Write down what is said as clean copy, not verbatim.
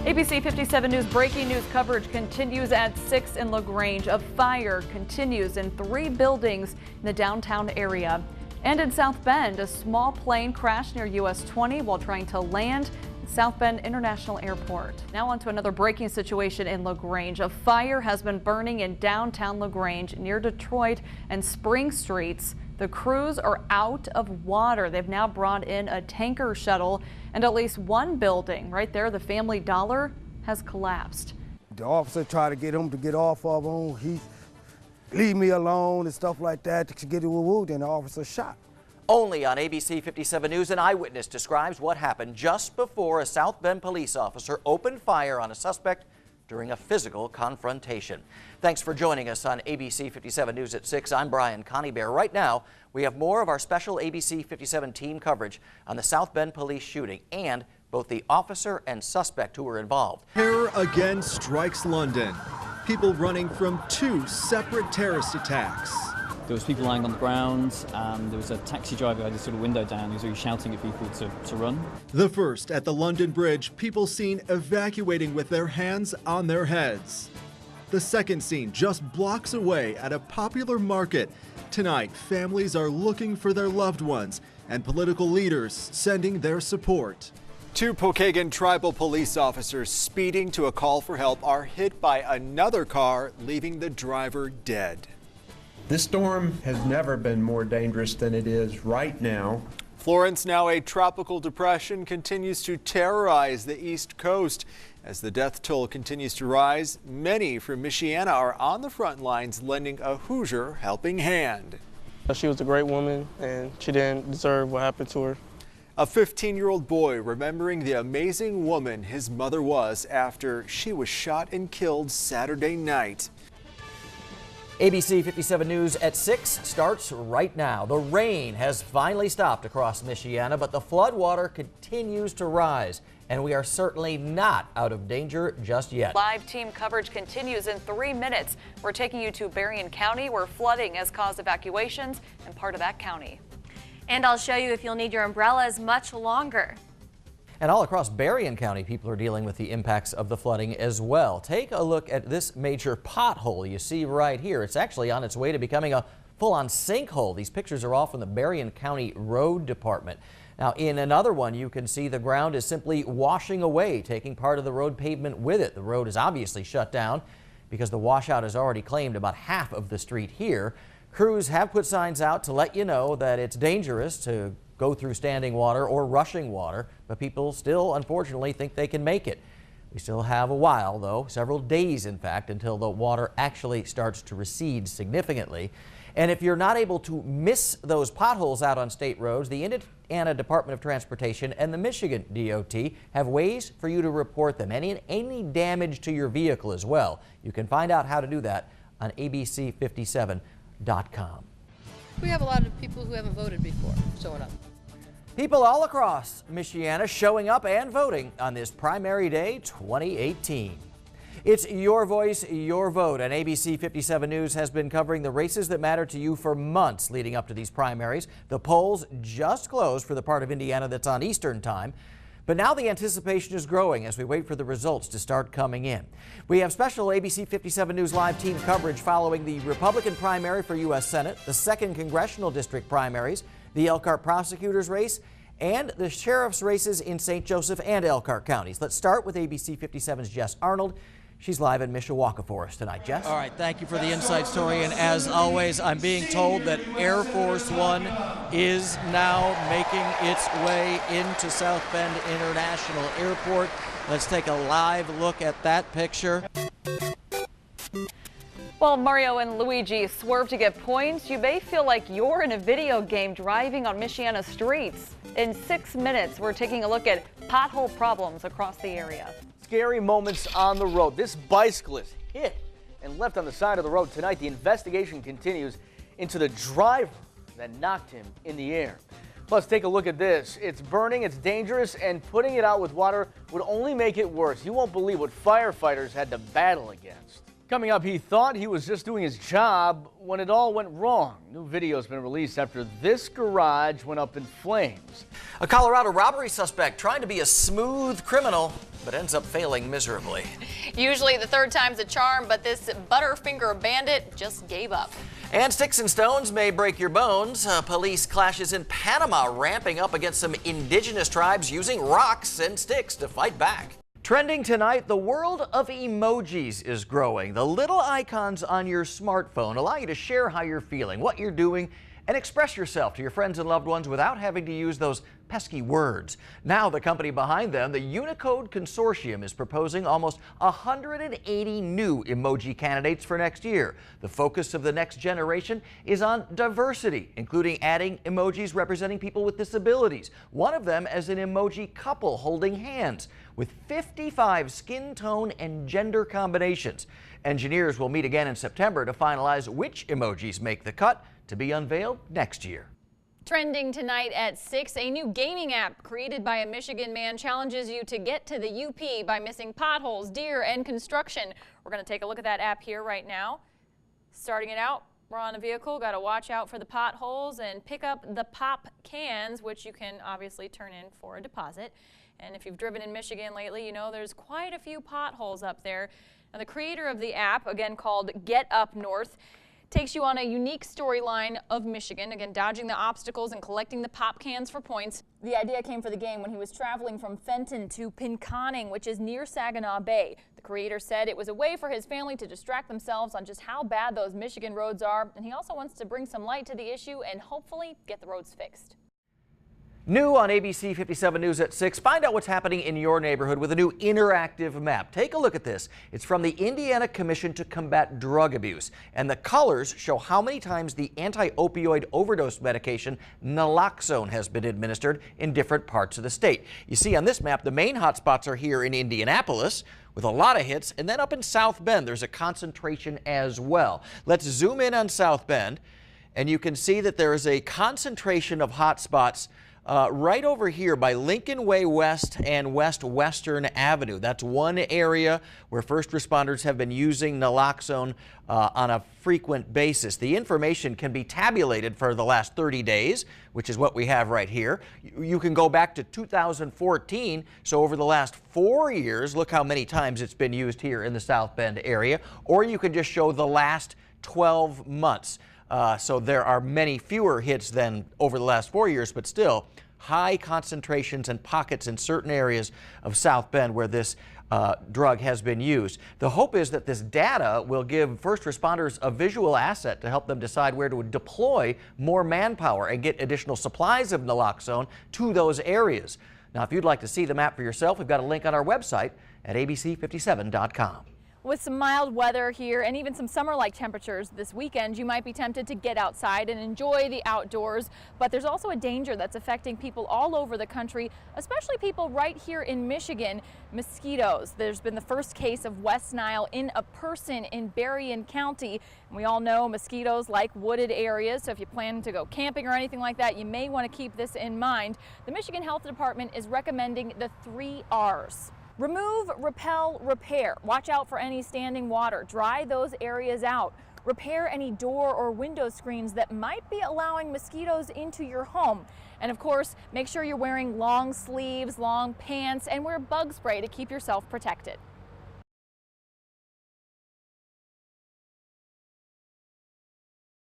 ABC 57 News breaking news coverage continues at 6 in LaGrange. A fire continues in 3 buildings in the downtown area. And in South Bend, a small plane crashed near US 20 while trying to land at South Bend International Airport. Now on to another breaking situation in LaGrange. A fire has been burning in downtown LaGrange near Detroit and Spring Streets. The crews are out of water. They've now brought in a tanker shuttle, and at least one building right there, the Family Dollar, has collapsed. The officer tried to get him to get off of him. He leave me alone and stuff like that to get it wounded, and the officer shot. Only on ABC 57 News, an eyewitness describes what happened just before a South Bend police officer opened fire on a suspect during a physical confrontation. Thanks for joining us on ABC 57 News at 6. I'm Brian Coneybear. Right now, we have more of our special ABC 57 team coverage on the South Bend police shooting and both the officer and suspect who were involved. Terror again strikes London. People running from 2 separate terrorist attacks. There was people lying on the ground, and there was a taxi driver who had his sort of window down. He was really shouting at people to run. The first at the London Bridge, people seen evacuating with their hands on their heads. The second scene just blocks away at a popular market. Tonight, families are looking for their loved ones and political leaders sending their support. 2 Pokagon tribal police officers speeding to a call for help are hit by another car, leaving the driver dead. This storm has never been more dangerous than it is right now. Florence, now a tropical depression, continues to terrorize the East Coast. As the death toll continues to rise, many from Michiana are on the front lines lending a Hoosier helping hand. She was a great woman, and she didn't deserve what happened to her. A 15-year-old boy remembering the amazing woman his mother was after she was shot and killed Saturday night. ABC 57 News at 6 starts right now. The rain has finally stopped across Michiana, but the flood water continues to rise, and we are certainly not out of danger just yet. Live team coverage continues in 3 minutes. We're taking you to Berrien County, where flooding has caused evacuations in part of that county. And I'll show you if you'll need your umbrellas much longer. And all across Berrien County, people are dealing with the impacts of the flooding as well. Take a look at this major pothole you see right here. It's actually on its way to becoming a full-on sinkhole. These pictures are all from the Berrien County Road Department. Now, in another one, you can see the ground is simply washing away, taking part of the road pavement with it. The road is obviously shut down because the washout has already claimed about half of the street here. Crews have put signs out to let you know that it's dangerous to go through standing water or rushing water, but people still, unfortunately, think they can make it. We still have a while, though, several days, in fact, until the water actually starts to recede significantly. And if you're not able to miss those potholes out on state roads, the Indiana Department of Transportation and the Michigan DOT have ways for you to report them, and any damage to your vehicle as well. You can find out how to do that on abc57.com. We have a lot of people who haven't voted before showing up. People all across Michiana showing up and voting on this primary day 2018. It's your voice, your vote, and ABC 57 News has been covering the races that matter to you for months leading up to these primaries. The polls just closed for the part of Indiana that's on Eastern time. But now the anticipation is growing as we wait for the results to start coming in. We have special ABC 57 News live team coverage following the Republican primary for U.S. Senate, the 2nd Congressional District primaries, the Elkhart prosecutors race, and the sheriff's races in St. Joseph and Elkhart counties. Let's start with ABC 57's Jess Arnold. She's live in Mishawaka for us tonight. Jess? All right, thank you for the inside story. And as always, I'm being told that Air Force One is now making its way into South Bend International Airport. Let's take a live look at that picture. While Mario and Luigi swerve to get points, you may feel like you're in a video game driving on Michiana streets. In 6 minutes, we're taking a look at pothole problems across the area. Scary moments on the road. This bicyclist hit and left on the side of the road tonight. The investigation continues into the driver that knocked him in the air. Plus, take a look at this. It's burning, it's dangerous, and putting it out with water would only make it worse. You won't believe what firefighters had to battle against. Coming up, he thought he was just doing his job when it all went wrong. New video has been released after this garage went up in flames. A Colorado robbery suspect trying to be a smooth criminal, but ends up failing miserably. Usually the third time's a charm, but this Butterfinger bandit just gave up. And sticks and stones may break your bones. Police clashes in Panama ramping up against some indigenous tribes using rocks and sticks to fight back. Trending tonight, the world of emojis is growing. The little icons on your smartphone allow you to share how you're feeling, what you're doing, and express yourself to your friends and loved ones without having to use those pesky words. Now the company behind them, the Unicode Consortium, is proposing almost 180 new emoji candidates for next year. The focus of the next generation is on diversity, including adding emojis representing people with disabilities. One of them as an emoji couple holding hands with 55 skin tone and gender combinations. Engineers will meet again in September to finalize which emojis make the cut, to be unveiled next year. Trending tonight at 6, a new gaming app created by a Michigan man challenges you to get to the UP by missing potholes, deer, and construction. We're going to take a look at that app here right now. Starting it out, we're on a vehicle, got to watch out for the potholes and pick up the pop cans, which you can obviously turn in for a deposit. And if you've driven in Michigan lately, you know there's quite a few potholes up there. Now, the creator of the app, again called Get Up North, takes you on a unique storyline of Michigan, again dodging the obstacles and collecting the pop cans for points. The idea came for the game when he was traveling from Fenton to Pinconning, which is near Saginaw Bay. The creator said it was a way for his family to distract themselves on just how bad those Michigan roads are, and he also wants to bring some light to the issue and hopefully get the roads fixed. New on ABC 57 News at 6, find out what's happening in your neighborhood with a new interactive map. Take a look at this. It's from the Indiana Commission to Combat Drug Abuse, and the colors show how many times the anti-opioid overdose medication naloxone has been administered in different parts of the state. You see on this map, the main hotspots are here in Indianapolis, with a lot of hits, and then up in South Bend, there's a concentration as well. Let's zoom in on South Bend, and you can see that there is a concentration of hotspots right over here by Lincoln Way West and Western Avenue. That's one area where first responders have been using naloxone on a frequent basis. The information can be tabulated for the last 30 days, which is what we have right here. You can go back to 2014, so over the last 4 years, look how many times it's been used here in the South Bend area, or you can just show the last 12 months. So there are many fewer hits than over the last 4 years, but still high concentrations and pockets in certain areas of South Bend where this drug has been used. The hope is that this data will give first responders a visual asset to help them decide where to deploy more manpower and get additional supplies of naloxone to those areas. Now, if you'd like to see the map for yourself, we've got a link on our website at abc57.com. With some mild weather here and even some summer-like temperatures this weekend, you might be tempted to get outside and enjoy the outdoors. But there's also a danger that's affecting people all over the country, especially people right here in Michigan: mosquitoes. There's been the first case of West Nile in a person in Berrien County. And we all know mosquitoes like wooded areas, so if you plan to go camping or anything like that, you may want to keep this in mind. The Michigan Health Department is recommending the 3 R's. Remove, repel, repair. Watch out for any standing water. Dry those areas out. Repair any door or window screens that might be allowing mosquitoes into your home. And of course, make sure you're wearing long sleeves, long pants, and wear bug spray to keep yourself protected.